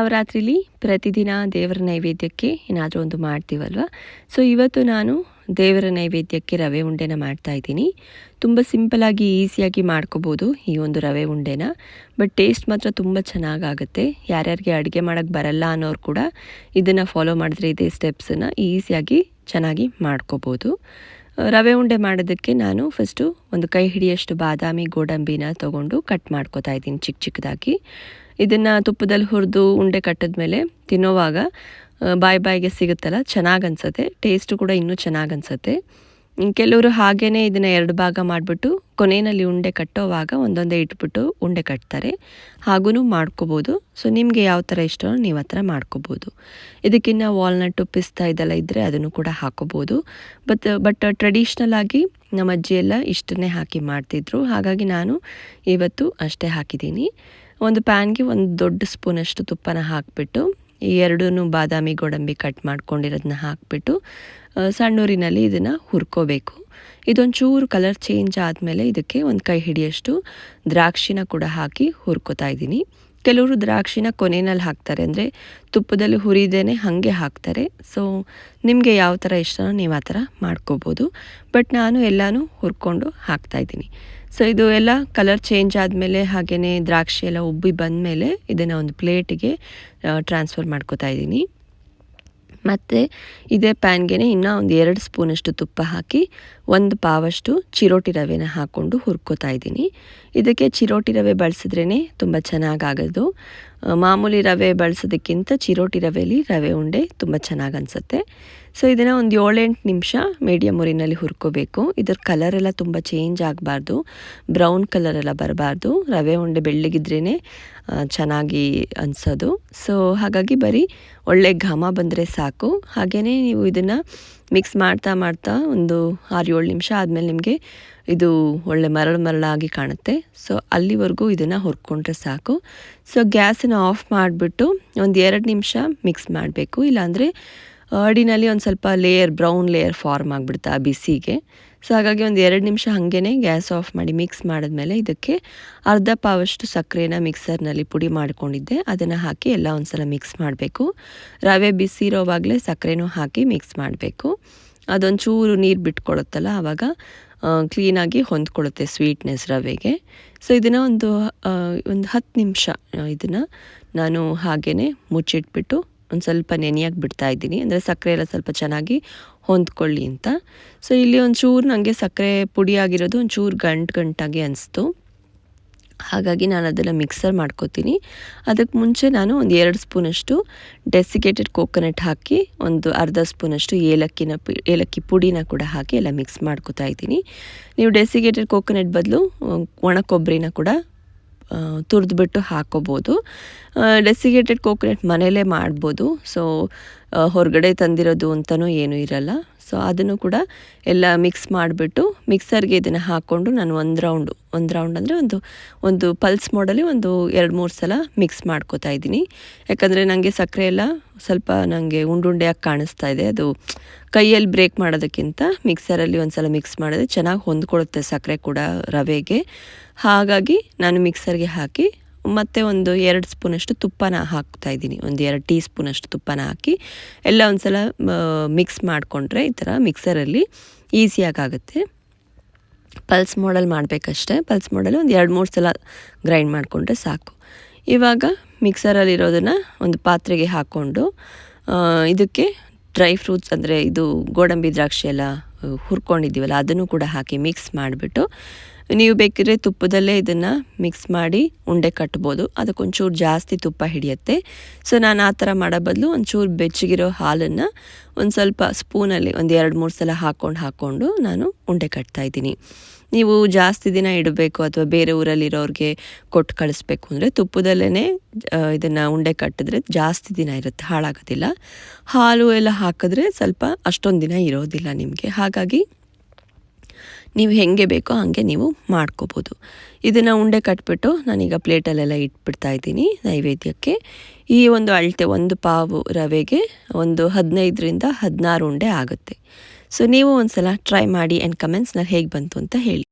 ನವರಾತ್ರಿಲಿ ಪ್ರತಿದಿನ ದೇವರ ನೈವೇದ್ಯಕ್ಕೆ ಏನಾದರೂ ಒಂದು ಮಾಡ್ತೀವಲ್ವ. ಸೊ ಇವತ್ತು ನಾನು ದೇವರ ನೈವೇದ್ಯಕ್ಕೆ ರವೆ ಉಂಡೆನ ಮಾಡ್ತಾ ಇದ್ದೀನಿ. ತುಂಬ ಸಿಂಪಲಾಗಿ ಈಸಿಯಾಗಿ ಮಾಡ್ಕೋಬೋದು ಈ ಒಂದು ರವೆ ಉಂಡೆನ. ಬಟ್ ಟೇಸ್ಟ್ ಮಾತ್ರ ತುಂಬ ಚೆನ್ನಾಗಾಗುತ್ತೆ. ಯಾರ್ಯಾರಿಗೆ ಅಡುಗೆ ಮಾಡೋಕ್ಕೆ ಬರಲ್ಲ ಅನ್ನೋರು ಕೂಡ ಇದನ್ನು ಫಾಲೋ ಮಾಡಿದ್ರೆ ಇದೇ ಸ್ಟೆಪ್ಸನ್ನು ಈಸಿಯಾಗಿ ಚೆನ್ನಾಗಿ ಮಾಡ್ಕೋಬೋದು. ರವೆ ಉಂಡೆ ಮಾಡೋದಕ್ಕೆ ನಾನು ಫಸ್ಟು ಒಂದು ಕೈ ಹಿಡಿಯಷ್ಟು ಬಾದಾಮಿ ಗೋಡಂಬಿನ ತೊಗೊಂಡು ಕಟ್ ಮಾಡ್ಕೋತಾ ಇದ್ದೀನಿ ಚಿಕ್ಕ ಚಿಕ್ಕದಾಗಿ. ಇದನ್ನು ತುಪ್ಪದಲ್ಲಿ ಹುರಿದು ಉಂಡೆ ಕಟ್ಟಿದ್ಮೇಲೆ ತಿನ್ನೋವಾಗ ಬಾಯಿಗೆ ಸಿಗುತ್ತಲ್ಲ, ಚೆನ್ನಾಗಿ ಅನಿಸುತ್ತೆ. ಟೇಸ್ಟು ಕೂಡ ಇನ್ನೂ ಚೆನ್ನಾಗಿ ಅನಿಸುತ್ತೆ. ಕೆಲವರು ಹಾಗೇ ಇದನ್ನು 2 ಭಾಗ ಮಾಡಿಬಿಟ್ಟು ಕೊನೆಯಲ್ಲಿ ಉಂಡೆ ಕಟ್ಟೋವಾಗ ಒಂದೊಂದೇ ಇಟ್ಬಿಟ್ಟು ಉಂಡೆ ಕಟ್ತಾರೆ. ಹಾಗೂ ಮಾಡ್ಕೋಬೋದು. ಸೊ ನಿಮಗೆ ಯಾವ ಥರ ಇಷ್ಟನೋ ನೀವು ಆ ಥರ ಮಾಡ್ಕೋಬೋದು. ಇದಕ್ಕಿನ್ನ ವಾಲ್ನಟ್ಟು ಪಿಸ್ತಾ ಇದೆಲ್ಲ ಇದ್ದರೆ ಅದನ್ನು ಕೂಡ ಹಾಕೋಬೋದು. ಬಟ್ ಟ್ರೆಡಿಷ್ನಲ್ ಆಗಿ ನಮ್ಮ ಅಜ್ಜಿಯೆಲ್ಲ ಇಷ್ಟನ್ನೇ ಹಾಕಿ ಮಾಡ್ತಿದ್ರು. ಹಾಗಾಗಿ ನಾನು ಇವತ್ತು ಅಷ್ಟೇ ಹಾಕಿದ್ದೀನಿ. ಒಂದು ಪ್ಯಾನ್ಗೆ ಒಂದು ದೊಡ್ಡ ಸ್ಪೂನಷ್ಟು ತುಪ್ಪನ ಹಾಕಿಬಿಟ್ಟು ಈ 2 ಬಾದಾಮಿ ಗೋಡಂಬಿ ಕಟ್ ಮಾಡ್ಕೊಂಡಿರೋದನ್ನ ಹಾಕಿಬಿಟ್ಟು ಸಣ್ಣೂರಿನಲ್ಲಿ ಇದನ್ನು ಹುರ್ಕೋಬೇಕು. ಇದೊಂಚೂರು ಕಲರ್ ಚೇಂಜ್ ಆದಮೇಲೆ ಇದಕ್ಕೆ ಒಂದು ಕೈ ಹಿಡಿಯಷ್ಟು ದ್ರಾಕ್ಷಿನ ಕೂಡ ಹಾಕಿ ಹುರ್ಕೋತಾ ಇದ್ದೀನಿ. ಕೆಲವರು ದ್ರಾಕ್ಷಿನ ಕೊನೆಯಲ್ಲಿ ಹಾಕ್ತಾರೆ, ಅಂದರೆ ತುಪ್ಪದಲ್ಲಿ ಹುರಿದೇನೆ ಹಾಗೆ ಹಾಕ್ತಾರೆ. ಸೊ ನಿಮಗೆ ಯಾವ ಥರ ಇಷ್ಟನೋ ನೀವು ಆ ಥರ ಮಾಡ್ಕೋಬೋದು. ಬಟ್ ನಾನು ಎಲ್ಲನೂ ಹುರ್ಕೊಂಡು ಹಾಕ್ತಾಯಿದ್ದೀನಿ. ಸೊ ಇದು ಎಲ್ಲ ಕಲರ್ ಚೇಂಜ್ ಆದಮೇಲೆ ಹಾಗೆಯೇ ದ್ರಾಕ್ಷಿ ಎಲ್ಲ ಉಬ್ಬಿ ಬಂದಮೇಲೆ ಇದನ್ನು ಒಂದು ಪ್ಲೇಟಿಗೆ ಟ್ರಾನ್ಸ್ಫರ್ ಮಾಡ್ಕೋತಾ ಇದ್ದೀನಿ. ಮತ್ತು ಇದೇ ಪ್ಯಾನ್ಗೆ ಇನ್ನೂ ಒಂದು 2 ಸ್ಪೂನಷ್ಟು ತುಪ್ಪ ಹಾಕಿ 1 ಪಾವಷ್ಟು ಚಿರೋಟಿ ರವೆನ ಹಾಕ್ಕೊಂಡು ಹುರ್ಕೋತಾ ಇದ್ದೀನಿ. ಇದಕ್ಕೆ ಚಿರೋಟಿ ರವೆ ಬಳಸಿದ್ರೇ ತುಂಬ ಚೆನ್ನಾಗಾಗೋದು. ಮಾಮೂಲಿ ರವೆ ಬಳಸೋದಕ್ಕಿಂತ ಚಿರೋಟಿ ರವೆಯಲ್ಲಿ ರವೆ ಉಂಡೆ ತುಂಬ ಚೆನ್ನಾಗಿ ಅನಿಸುತ್ತೆ. ಸೊ ಇದನ್ನು ಒಂದು 7-8 ನಿಮಿಷ ಮೀಡಿಯಮ್ ಉರಿನಲ್ಲಿ ಹುರ್ಕೋಬೇಕು. ಇದ್ರ ಕಲರೆಲ್ಲ ತುಂಬ ಚೇಂಜ್ ಆಗಬಾರ್ದು, ಬ್ರೌನ್ ಕಲರೆಲ್ಲ ಬರಬಾರ್ದು. ರವೆ ಉಂಡೆ ಬೆಳ್ಳಗಿದ್ರೇ ಚೆನ್ನಾಗಿ ಅನಿಸೋದು. ಸೊ ಹಾಗಾಗಿ ಬರೀ ಒಳ್ಳೆ ಘಮ ಬಂದರೆ ಸಾಕು. ಹಾಗೆಯೇ ನೀವು ಇದನ್ನು ಮಿಕ್ಸ್ ಮಾಡ್ತಾ ಮಾಡ್ತಾ ಒಂದು 6-7 ನಿಮಿಷ ಆದಮೇಲೆ ನಿಮಗೆ ಇದು ಒಳ್ಳೆ ಮರಳಾಗಿ ಕಾಣುತ್ತೆ. ಸೊ ಅಲ್ಲಿವರೆಗೂ ಇದನ್ನು ಹುರ್ಕೊಂಡ್ರೆ ಸಾಕು. ಸೊ ಗ್ಯಾಸನ್ನು ಆಫ್ ಮಾಡಿಬಿಟ್ಟು ಒಂದು 2 ನಿಮಿಷ ಮಿಕ್ಸ್ ಮಾಡಬೇಕು. ಇಲ್ಲಾಂದರೆ ಅಡಿನಲ್ಲಿ ಒಂದು ಸ್ವಲ್ಪ ಬ್ರೌನ್ ಲೇಯರ್ ಫಾರ್ಮ್ ಆಗಿಬಿಡುತ್ತೆ ಆ ಬಿಸಿಗೆ. ಸೊ ಹಾಗಾಗಿ ಒಂದು 2 ನಿಮಿಷ ಹಾಗೇ ಗ್ಯಾಸ್ ಆಫ್ ಮಾಡಿ ಮಿಕ್ಸ್ ಮಾಡಿದ್ಮೇಲೆ ಇದಕ್ಕೆ ಅರ್ಧ ಪಾವಷ್ಟು ಸಕ್ಕರೆನ ಮಿಕ್ಸರ್ನಲ್ಲಿ ಪುಡಿ ಮಾಡ್ಕೊಂಡಿದ್ದೆ ಅದನ್ನು ಹಾಕಿ ಎಲ್ಲ ಒಂದು ಸಲ ಮಿಕ್ಸ್ ಮಾಡಬೇಕು. ರವೆ ಬಿಸಿ ಇರೋವಾಗಲೇ ಸಕ್ಕರೆನೂ ಹಾಕಿ ಮಿಕ್ಸ್ ಮಾಡಬೇಕು. ಅದೊಂಚೂರು ನೀರು ಬಿಟ್ಕೊಳುತ್ತಲ್ಲ, ಆವಾಗ ಕ್ಲೀನಾಗಿ ಹೊಂದ್ಕೊಳ್ಳುತ್ತೆ ಸ್ವೀಟ್ನೆಸ್ ರವೆಗೆ. ಸೊ ಇದನ್ನು ಒಂದು 10 ನಿಮಿಷ ಇದನ್ನು ನಾನು ಹಾಗೇ ಮುಚ್ಚಿಟ್ಬಿಟ್ಟು ಒಂದು ಸ್ವಲ್ಪ ನೆನೆಯಾಗಿ ಬಿಡ್ತಾ ಇದ್ದೀನಿ, ಅಂದರೆ ಸಕ್ಕರೆ ಎಲ್ಲ ಸ್ವಲ್ಪ ಚೆನ್ನಾಗಿ ಹೊಂದ್ಕೊಳ್ಳಿ ಅಂತ. ಸೊ ಇಲ್ಲಿ ಒಂಚೂರು ನನಗೆ ಸಕ್ಕರೆ ಪುಡಿ ಆಗಿರೋದು ಒಂಚೂರು ಗಂಟಾಗಿ ಅನಿಸ್ತು. ಹಾಗಾಗಿ ನಾನು ಅದನ್ನು ಮಿಕ್ಸರ್ ಮಾಡ್ಕೋತೀನಿ. ಅದಕ್ಕೆ ಮುಂಚೆ ನಾನು ಒಂದು 2 ಸ್ಪೂನಷ್ಟು ಡೆಸಿಕೇಟೆಡ್ ಕೋಕೋನಟ್ ಹಾಕಿ ಒಂದು ಅರ್ಧ ಸ್ಪೂನಷ್ಟು ಏಲಕ್ಕಿ ಪುಡಿನ ಕೂಡ ಹಾಕಿ ಎಲ್ಲ ಮಿಕ್ಸ್ ಮಾಡ್ಕೋತಾ ಇದ್ದೀನಿ. ನೀವು ಡೆಸಿಕೇಟೆಡ್ ಕೋಕೋನಟ್ ಬದಲು ಒಣ ಕೊಬ್ಬರಿನ ಕೂಡ ತುರಿದ್ಬಿಟ್ಟು ಹಾಕೋಬೋದು. ಡೆಸಿಕೇಟೆಡ್ ಕೋಕೋನಟ್ ಮನೆಯಲ್ಲೇ ಮಾಡ್ಬೋದು. ಸೊ ಹೊರಗಡೆ ತಂದಿರೋದು ಅಂತಲೂ ಏನೂ ಇರಲ್ಲ. ಸೊ ಅದನ್ನು ಕೂಡ ಎಲ್ಲ ಮಿಕ್ಸ್ ಮಾಡಿಬಿಟ್ಟು ಮಿಕ್ಸರ್ಗೆ ಇದನ್ನು ಹಾಕ್ಕೊಂಡು ನಾನು ಒಂದು ರೌಂಡ್ ಅಂದರೆ ಒಂದು ಪಲ್ಸ್ ಮೋಡಲ್ಲಿ ಒಂದು 2-3 ಸಲ ಮಿಕ್ಸ್ ಮಾಡ್ಕೋತಾ ಇದ್ದೀನಿ. ಯಾಕಂದರೆ ನನಗೆ ಸಕ್ಕರೆ ಎಲ್ಲ ಸ್ವಲ್ಪ ನನಗೆ ಉಂಡುಂಡೆಯಾಗಿ ಕಾಣಿಸ್ತಾ ಇದೆ. ಅದು ಕೈಯಲ್ಲಿ ಬ್ರೇಕ್ ಮಾಡೋದಕ್ಕಿಂತ ಮಿಕ್ಸರಲ್ಲಿ ಒಂದು ಸಲ ಮಿಕ್ಸ್ ಮಾಡಿದ್ರೆ ಚೆನ್ನಾಗಿ ಹೊಂದ್ಕೊಳ್ಳುತ್ತೆ ಸಕ್ಕರೆ ಕೂಡ ರವೆಗೆ. ಹಾಗಾಗಿ ನಾನು ಮಿಕ್ಸರ್ಗೆ ಹಾಕಿ ಮತ್ತು ಒಂದು 2 ಸ್ಪೂನಷ್ಟು ತುಪ್ಪನ ಹಾಕ್ತಾಯಿದ್ದೀನಿ. ಒಂದು 2 ಟೀ ಸ್ಪೂನಷ್ಟು ತುಪ್ಪನ ಹಾಕಿ ಎಲ್ಲ ಒಂದು ಸಲ ಮಿಕ್ಸ್ ಮಾಡಿಕೊಂಡ್ರೆ ಈ ಥರ ಮಿಕ್ಸರಲ್ಲಿ ಈಸಿಯಾಗುತ್ತೆ. ಪಲ್ಸ್ ಮೋಡಲ್ ಮಾಡಬೇಕಷ್ಟೆ. ಪಲ್ಸ್ ಮೋಡಲ್ ಒಂದು 2-3 ಸಲ ಗ್ರೈಂಡ್ ಮಾಡಿಕೊಂಡ್ರೆ ಸಾಕು. ಇವಾಗ ಮಿಕ್ಸರಲ್ಲಿರೋದನ್ನು ಒಂದು ಪಾತ್ರೆಗೆ ಹಾಕ್ಕೊಂಡು ಇದಕ್ಕೆ ಡ್ರೈ ಫ್ರೂಟ್ಸ್, ಅಂದರೆ ಇದು ಗೋಡಂಬಿ ದ್ರಾಕ್ಷಿ ಎಲ್ಲ ಹುರ್ಕೊಂಡಿದ್ದೀವಲ್ಲ ಅದನ್ನು ಕೂಡ ಹಾಕಿ ಮಿಕ್ಸ್ ಮಾಡಿಬಿಟ್ಟು ನೀವು ಬೇಕಿದ್ರೆ ತುಪ್ಪದಲ್ಲೇ ಇದನ್ನು ಮಿಕ್ಸ್ ಮಾಡಿ ಉಂಡೆ ಕಟ್ಬೋದು. ಅದಕ್ಕೊಂಚೂರು ಜಾಸ್ತಿ ತುಪ್ಪ ಹಿಡಿಯುತ್ತೆ. ಸೊ ನಾನು ಆ ಥರ ಮಾಡೋ ಬದಲು ಒಂಚೂರು ಬೆಚ್ಚಗಿರೋ ಹಾಲನ್ನು ಒಂದು ಸ್ವಲ್ಪ ಸ್ಪೂನಲ್ಲಿ ಒಂದು 2-3 ಸಲ ಹಾಕ್ಕೊಂಡು ನಾನು ಉಂಡೆ ಕಟ್ತಾಯಿದ್ದೀನಿ. ನೀವು ಜಾಸ್ತಿ ದಿನ ಇಡಬೇಕು ಅಥವಾ ಬೇರೆ ಊರಲ್ಲಿರೋರಿಗೆ ಕೊಟ್ಟು ಕಳಿಸ್ಬೇಕು ಅಂದರೆ ತುಪ್ಪದಲ್ಲೇ ಇದನ್ನು ಉಂಡೆ ಕಟ್ಟಿದ್ರೆ ಜಾಸ್ತಿ ದಿನ ಇರುತ್ತೆ, ಹಾಳಾಗೋದಿಲ್ಲ. ಹಾಲು ಎಲ್ಲ ಹಾಕಿದ್ರೆ ಸ್ವಲ್ಪ ಅಷ್ಟೊಂದು ದಿನ ಇರೋದಿಲ್ಲ ನಿಮಗೆ. ಹಾಗಾಗಿ ನೀವು ಹೆಂಗೆ ಬೇಕೋ ಹಾಗೆ ನೀವು ಮಾಡ್ಕೋಬೋದು. ಇದನ್ನು ಉಂಡೆ ಕಟ್ಬಿಟ್ಟು ನಾನೀಗ ಪ್ಲೇಟಲ್ಲೆಲ್ಲ ಇಟ್ಬಿಡ್ತಾ ಇದ್ದೀನಿ ನೈವೇದ್ಯಕ್ಕೆ. ಈ ಒಂದು ಅಳತೆ 1 ಪಾವು ರವೆಗೆ ಒಂದು 15-16 ಉಂಡೆ ಆಗುತ್ತೆ. ಸೊ ನೀವು ಒಂದು ಸಲ ಟ್ರೈ ಮಾಡಿ ಆ್ಯಂಡ್ ಕಮೆಂಟ್ಸ್ನಲ್ಲಿ ಹೇಗೆ ಬಂತು ಅಂತ ಹೇಳಿ.